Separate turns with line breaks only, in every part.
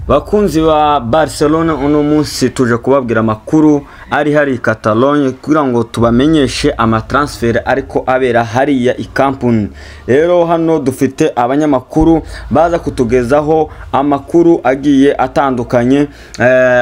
Bakunzi ba Barcelona uno munsi tuje kubabwira amakuru ari hari Catalogne kugira ngo tubamenyeshe amatransfer ariko abera hariya i Camp Nou. Rero hano dufite abanyamakuru baza kutugezaho amakuru agiye atandukanye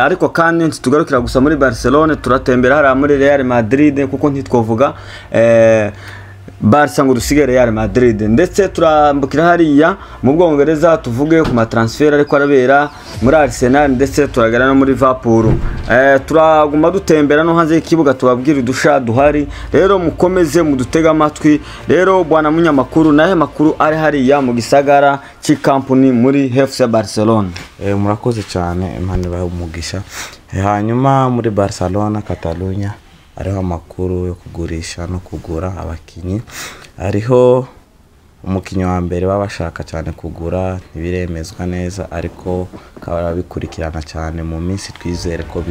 ariko kandi tugarukira gusa muri Barcelona, turatembera hari muri Real Madrid kuko ntitwovuga Barca ngo dusige Real Madrid, ndetse turambukira hariya mu Bwongereza tuvuge ku matransfer ariko arabera muri Arsenal, ndetse turagana no muri Liverpool. Turaguma dutembera no hanze y'ikibuga tubabwira udusha duhari. Rero mukomeze mudutega amatwi. Rero bwana munyamakuru, nahe makuru ari hariya mu gisagara ci Camp Nou muri FC Barcelona.
Murakoze cyane Imana ibahe umugisha. Hanyuma muri Barcelona Catalonia ariho amakuru yo kugurisha no kugura abakinyi. Ariho umukinyi wa mbere babashaka cyane kugura, ntibiremezwa neza ariko kabara bikurikirana cyane mu minsi twizere ko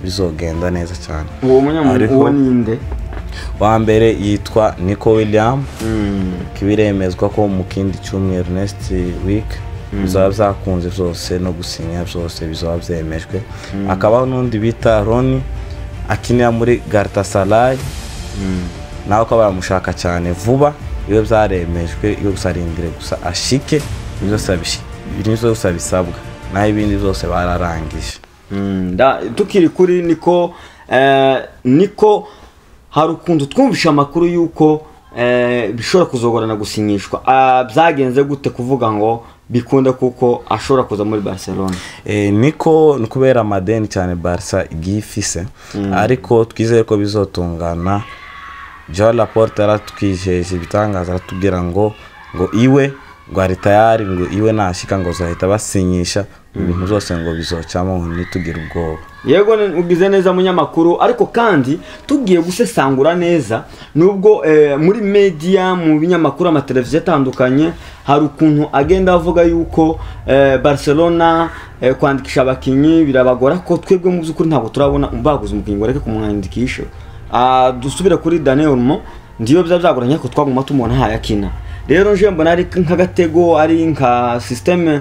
bizogenda neza cyane.
Uwo munyamakuru ninde?
Wa mbere yitwa Nico Williams. Kibiremezwa ko mu kindi cyumweru next week bizaba byakunze byose no gusinya byose bizaba byemejwe. Akabaho n'undi bita Ronnie akinira muri Galatasaray, naho ko baramushaka cyane vuba. Iyo byaremejwe yo gusarindire gusa ashike ibyo byose bisabwa, naho ibindi byose bararangije.
Tukiri kuri Niko hari ukuntu twumvisha amakuru yuko bishobora kuzogorana gusinyishwa. Byagenze gute kuvuga ngo bikunda kuko ashobora kuza muri Barcelona?
Niko nukubera amadeni cyane Barca igifise, ariko twizeye ko bizotungana. Joan Laporte aratwijeje ibitangaza, aratubwira ngo iwe ngo ari tayari, ngo iwe nashika ngo zahita basinyisha ibintu byose ngo bizocamo ntitugira ubwoba.
Yego ugize neza munyamakuru, ariko kandi tugiye gusesangura neza nubwo muri media mu binyamakuru amateleviziyo atandukanye hari ukuntu agenda avuga yuko Barcelona kwandikisha abakinyi birabagora, ko twebwe mu byukuri ntabwo turabona baguze umukinyi ngo reke kumwandikisha. Dusubire kuri Daniel Olmo, ndiyo byagoranye ko twaguma tumubona hayakina. Rero nje mbona ari nk'agatego, ari nka system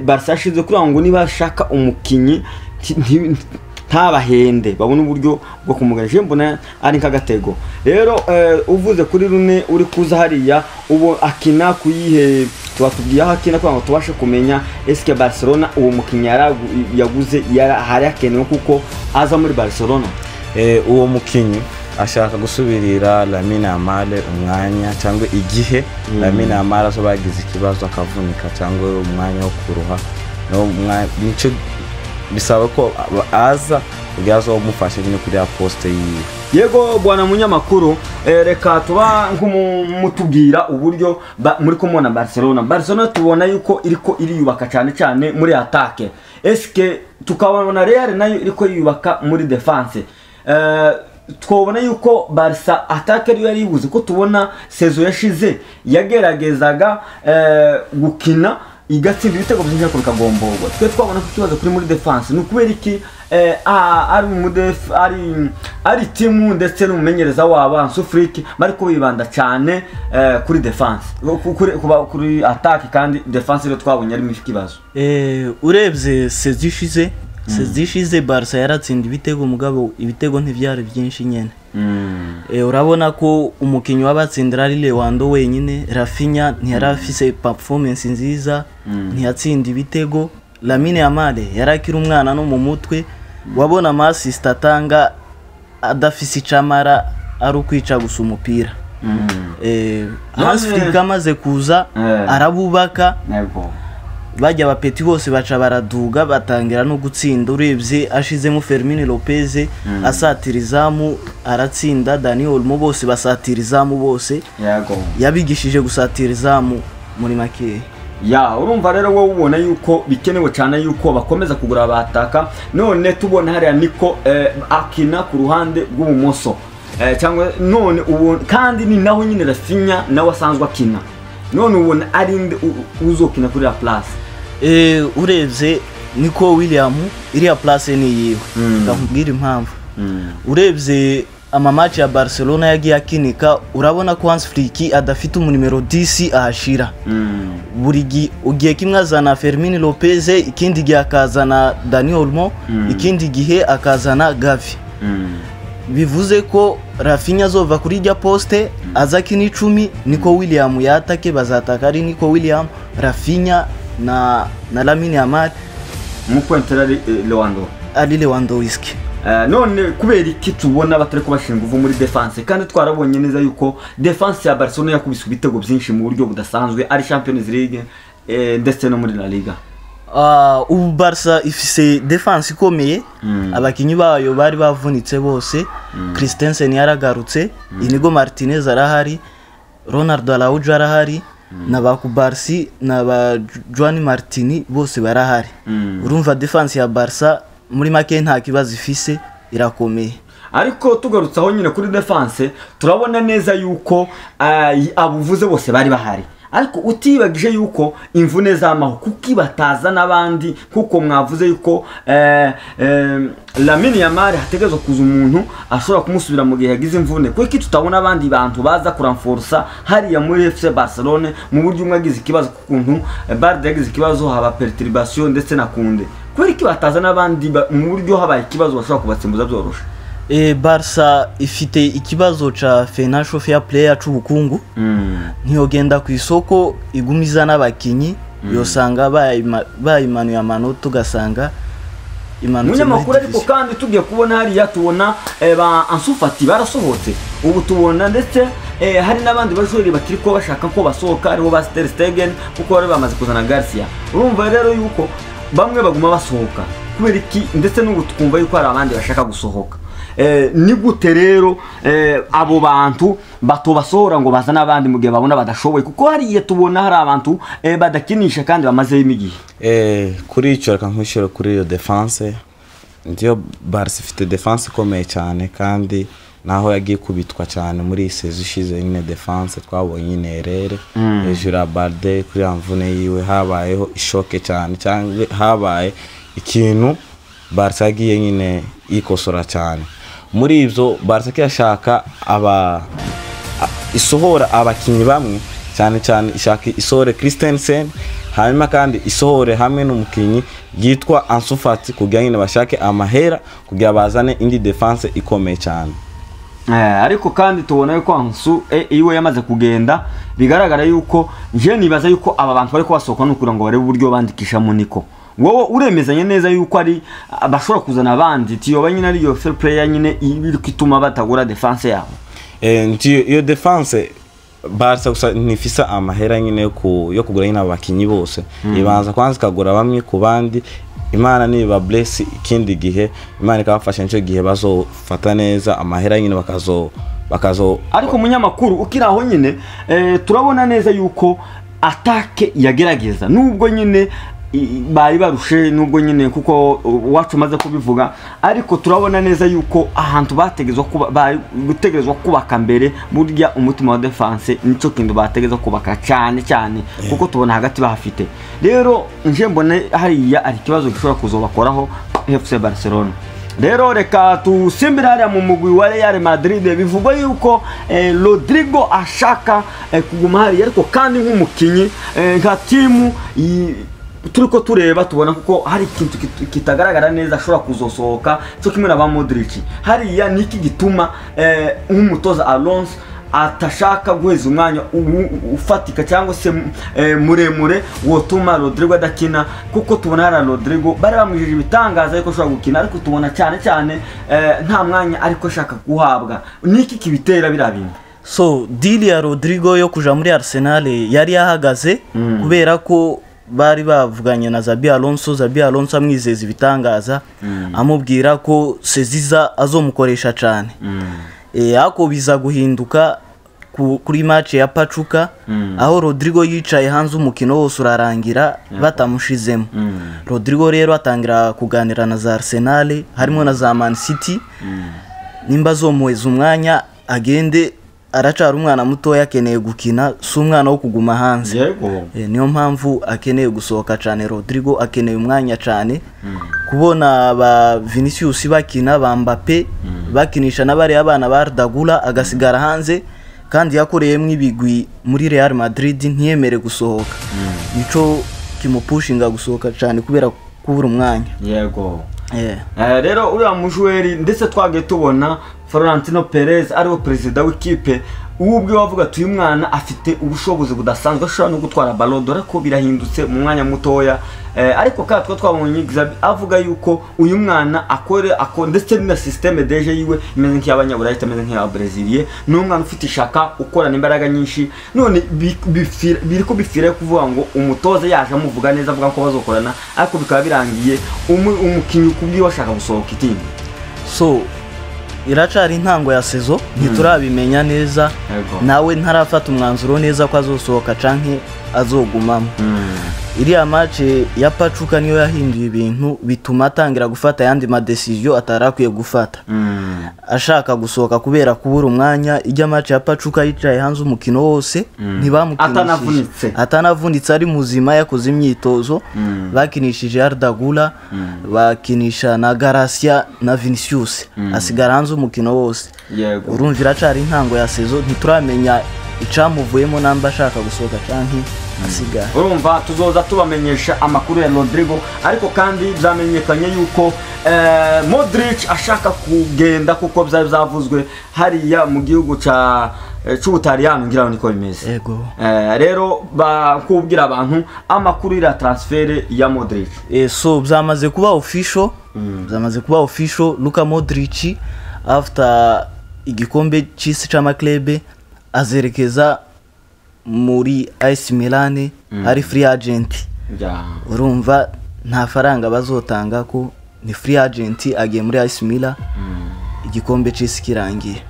Barca yashize kuri ngo niba shaka umukinyi ntabahende babona uburyo bwo kumuganisha. Mbona ari nk'agatego. Rero uvuze kuri Rune uri kuza hariya ubo akina kuyihe, tubatubwiye aho akina kugira ngo tubashe kumenya eske Barcelona uwo mukinyi yaguze hari akenewe kuko aza muri Barcelona.
Uwo mukinyi ashaka gusubirira Lamine Yamal umwanya cyangwa igihe Lamine Yamal azo bagize ikibazo akavunika cyangwa umwanya wo kuruha, no nico bisaba ko aza ugazo umufashe nyine kuri poste yiwe.
Yego bwana munyamakuru, reka tuba nk'umutubwira uburyo muri kumona Barcelona tubona yuko iriko iriyubaka cyane muri attaque. Eske tukabona Real nayo iriko yubaka muri defense. Twabona yuko Barca attaque ariyo yaribuze, ko tubona saison yashize yageragezaga gukina igatsinda ibitego byinshi ko bikagomborwa. Twe twabona ko kibazo kuri muri defense nukubera iki ari timu ndetse n'umumenyereza wabo Hansi Flick bari ko bibanda cyane kuri defense kuri attaque, kandi defense rero twabonye ari ikibazo.
Urebye sezishize Barca yaratsinda ibitego, mugabo ibitego ntivyari byinshi nyene. Urabona ko umukinyi wabatsindira ari Lewando wenyine. Rafinha ntiyarafise performance nziza, ntiyatsinda ibitego. Lamine Yamal yarakira umwana no mu mutwe, wabona assist atanga adafise icamara ari ukwica gusa umupira. Hansi Flick amaze kuza arabubaka, bajya abapeti bose baca baraduga batangira no gutsinda. Urebye ashizemo Fermin Lopez asatira izamu aratsinda, Daniel Olmo bose basatira izamu bose. Yabigishije gusatira izamu muri make.
Urumva rero wowe ubona yuko bikenewe cyane yuko bakomeza kugura abataka. None tubona hariya Niko akina ku ruhande rw'ubumoso, cyangwa none ubona kandi ni naho nyine Rafinha nawe asanzwe akina. None ubona ari uzokina kuri la place.
Urebye Nico Williams iriya place ni yiwe. Ndakubwira impamvu. Urebye amamatch ya Barcelona yagiye akinika urabona ko Hans Flick adafite umunimero 10 ahashira buri ugiye kimwe azana Fermin Lopez ikindi gihe akazana Dani Olmo ikindi gihe akazana Gavi bivuze ko Rafinha azova kuri rya poste azakina 10 niko William yatake bazataka ari niko William Rafinha na Lamine Yamal
mu pointera
Lewandowski
none kubera iki tubona batari kubashinga uvu muri defense kandi twarabonye neza yuko defense ya Barcelona yakubise ibitego byinshi mu buryo budasanzwe ari Champions League ndetse no muri La Liga.
Ubu Barca ifise defense ikomeye abakinyi bayo bari bavunitse bose Christensen yaragarutse Inigo Martinez arahari Ronaldo Araujo arahari na Bakubarsi na ba Joan Martini bose barahari urumva defense ya Barca muri make nta kibazo ifise irakomeye
ariko tugarutse aho nyine kuri defense turabona neza yuko abuvuze bose bari bahari ariko utibagije yuko imvune zamaho kuki bataza nabandi kuko mwavuze yuko Lamine Yamal hategezo kuza umuntu ashobora kumusubira mu gihe yagize imvune kuko tutabona abandi bantu baza kuranforsa hariya muri FC Barcelona mu buryo umwagize ikibazo kukuntu Barde yagize ikibazo haba perturbation ndetse na kunde kuko bataza nabandi mu buryo habaye ikibazo bashobora kubatsimbuza byorosha.
Barca ifite ikibazo ca financial fair play y'ubukungu ntiyogenda ku isoko igumiza n'abakinyi yosanga bayimanuye amanota ugasanga
imanutse munyamakuru ariko kandi tugiye kubona hariya tubona ba Ansu Fati barasohotse ubu tubona ndetse hari n'abandi bajuri bakiri ko bashaka ko basohoka aribo ba Ter Stegen kuko bari bamaze kuzana Garcia urumva rero yuko bamwe baguma basohoka kubera iki ndetse n'ubu tukumva yuko hari abandi bashaka gusohoka ni gute rero abo bantu batobasohora ngo bazana abandi mu gihe babona badashoboye kuko hariye tubona hari abantu badakinisha kandi bamaze imigihe
kuri icyo reka nkwishura kuri iyo defense ndiyo Barca ifite defense ikomeye cyane kandi naho yagiye kubitwa cyane muri season ishize nyine defense twabonye nyine rere hejuru ya Balde kuri amvune yiwe habayeho ishoke cyane cyangwa habaye ikintu Barca yagiye nyine ikosora cyane muri ivyo Barca yashaka isohora abakinyi bamwe cyane cyane ishaka isohore Christensen hanyuma kandi isohore hamwe n'umukinyi yitwa Ansu Fati kugira nyine bashake amahera kugira bazane indi defense ikomeye cyane
ariko kandi tubona yuko Ansu iwe yamaze kugenda bigaragara yuko je nibaza yuko aba bantu bari kwasohoka n'ukura ngo barebe uburyo bandikisha Muniko wowe uremezanye neza yuko ari bashobora kuzana abandi tiyo nyine ari yo fair play nyine iri kwituma batagura defense yabo
iyo defense Barca gusa nifisa amahera nyine yo kugura nyine abakinyi bose ibanza kwanza kagura bamwe ku bandi Imana niba bless ikindi gihe Imana ikabafasha nco gihe bazofata neza amahera nyine bakazo
ariko munyamakuru ukiraho nyine turabona neza yuko atake yagerageza nubwo nyine bari barushe nubwo nyine kuko wacu maze kubivuga ariko turabona neza yuko ahantu bategezwa gutegerezwa kubaka mbere burya umutima wa defense nico kintu bategezwa kubaka cyane cyane kuko tubona hagati bahafite rero nje mbone hariya ari kibazo gishobora kuzobakoraho FC Barcelona rero reka tusimbira hariya mu mugwi wa Real Madrid bivugwa yuko Rodrigo ashaka kuguma hariya ariko kandi nk'umukinyi nka timu turiko tureba tubona kuko hari ikintu kitagaragara neza ashobora kuzosohoka cyo kimwe na ba Modric hariya niki gituma nk'umutoza Alonso atashaka guheza umwanya ufatika cyangwa se muremure wotuma Rodrigo adakina kuko tubona hari Rodrigo bari bamwijije ibitangaza ariko ashobora gukina ariko tubona cyane cyane nta mwanya ariko ashaka guhabwa niki kibitera birabintu
so deal ya Rodrigo yo kuja muri Arsenal yari yahagaze kubera ko bari bavuganye na Xabi Alonso amwizeza ibitangaza amubwira ko Seziza azomukoresha cyane ako biza guhinduka kuri match ya Pachuca aho Rodrigo yicaye hanze umukino wose urarangira batamushizemo Rodrigo rero atangira kuganira na za Arsenal harimo na za Man City nimba zomuweza umwanya agende aracara umwana muto yakeneye gukina sumwana wo kuguma hanze niyo mpamvu akeneye gusohoka cyane Rodrigo akeneye umwanya cyane kubona ba Vinicius bakina ba Mbappe bakinisha n'abari abana ba Ardagula agasigara hanze kandi yakoreyemo ibigwi muri Real Madrid ntiyemere gusohoka nico kimupushinga gusohoka cyane kubera kubura umwanya.
Yego rero uriya mujweri ndetse twagiye tubona Florentino Perez ariwe perezida w'ikipe ubwe wavuga ati uyu mwana afite ubushobozi budasanzwe ashobora no gutwara Ballon d'Or ko birahindutse mu mwanya mutoya ariko kandi twabonye Xabi avuga yuko uyu mwana akore ndetse na systeme deje yiwe imeze nk'iy'abanyaburayi imeze nk'iy'ababreziliye n'umwana ufite ishaka ukorana imbaraga nyinshi none biriko bifire kuvuga ngo umutoza yaje amuvuga neza avuga ko bazokorana ariko bikaba birangiye umukinyi kubwi washaka gusohoka itindi.
So iracari intango ya sezo ntiturabimenya neza nawe ntarafata umwanzuro neza ko azosohoka canke azogumamo. Iriya match ya Pachuca niyo yahinduye ibintu bituma atangira gufata yandi ma decision atarakwiye gufata ashaka gusohoka kubera kubura umwanya. Ijya match ya Pachuca yicaye hanze umukino wose ntibamukinishije atanavunitse ari muzima yakoze imyitozo bakinishije Ardagula bakinisha na Garcia na Vinicius asigara hanze umukino wose. Urumva iracari intango ya sezo ntituramenya icamuvuyemo namba ashaka gusohoka canke asiga.
Urumva tuzoza tubamenyesha amakuru ya Rodrigo ariko kandi byamenyekanye yuko Modric ashaka kugenda kuko byavuzwe hariya mu gihugu c'Ubutaliyano ngira niko bimeze.
Yego.
Rero bakubwira abantu amakuru ira transfer ya Modric.
So byamaze kuba official Luka Modric after igikombe c'isi c'amaklebe azerekeza muri AC Milan ari free agent. Urumva nta faranga bazotanga ko ni free agent agiye muri AC Milan igikombe c'isi kirangiye.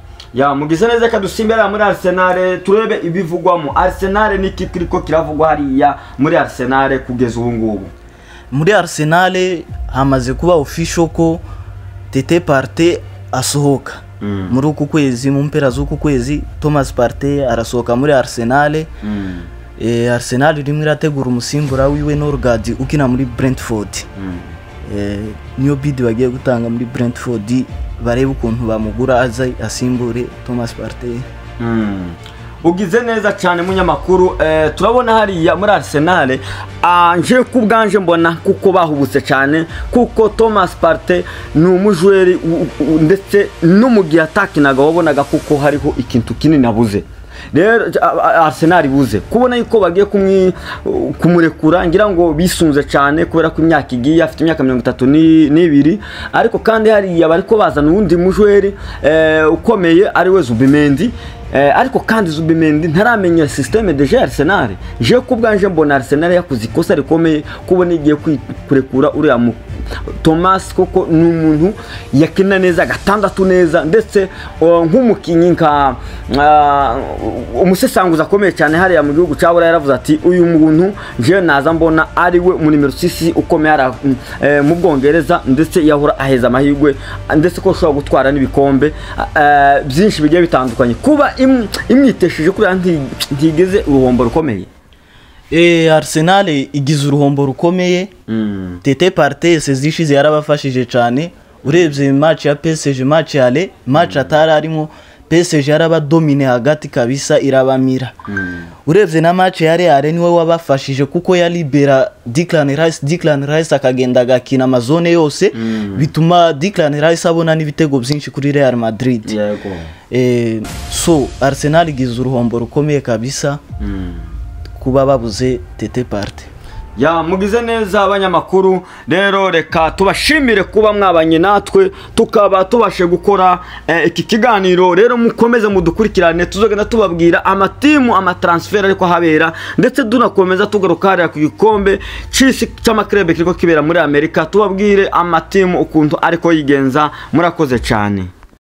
Mugize neza kadusimbera muri Arsenal turebe ibivugwamo. Arsenal ni kikiriko kiravugwa hariya muri Arsenal kugeza ubu ngubu.
Muri Arsenal hamaze kuba official ko Tete Partey asohoka muri uku kwezi mu mpera z'uku kwezi Thomas Partey arasohoka muri Arsenal. Arsenal rimwe irategura umusimbura wiwe Norgard ukina muri Brentford. Niyo bid bagiye gutanga muri Brentford barebe ukuntu bamugura aza asimbure Thomas Partey.
Ugize neza cyane munyamakuru. Turabona hariya muri Arsenal anje kubganje mbona kuko bahubutse cyane kuko Thomas Partey ni umujweri ndetse no mu gihe atakinaga wabonaga kuko hariho ikintu kinini abuze. Rero Arsenal buze kubona yuko bagiye kumurekura ngira ngo bisunze cyane kubera ko imyaka igiye afite imyaka 32 ariko kandi hariya bariko bazana undi mujweri ukomeye ari we Zubimendi. Ariko kandi Zubimendi ntaramenya systeme de Arsenal. Je kubganje mbona Arsenal yakuze ikosa rikomeye kubona igiye kurekura uriya Thomas koko n'umuntu yakina neza gatandatu neza ndetse nk'umukinyi nka umusesanguza akomeye cyane hariya mu gihugu cyabura yaravuze ati uyu muntu je naza mbona ari we mu numero 6 ukomeye ara mu Bwongereza ndetse yahora aheza amahirwe ndetse ko ashobora gutwara n'ibikombe byinshi bigiye bitandukanye kuba imwitesheje kuri ntigeze uruhombo rukomeye.
Arsenal igize uruhombo rukomeye. Tete Partey sezishize yarabafashije cyane urebye match ya PSG match yale match atari arimo PSG yarabadomine hagati kabisa irabamira. Urebye na match ya Real niwe wabafashije kuko ya libera Declan Rice akagenda gakina amazone yose bituma Declan Rice abona n'ibitego byinshi kuri Real Madrid.
Yego.
So Arsenal igize uruhombo rukomeye kabisa kuba babuze Tete Partey.
Mugize neza abanyamakuru rero reka tubashimire kuba mwabanye natwe tukaba tubashe gukora iki kiganiro. Rero mukomeze mudukurikirane tuzogenda tubabwira amatimu amatransfer ariko habera ndetse dunakomeza tugaruka hariya ku gikombe c'isi c'amaklebe kiriko kibera muri Amerika tubabwire amatimu ukuntu ariko yigenza. Murakoze cyane.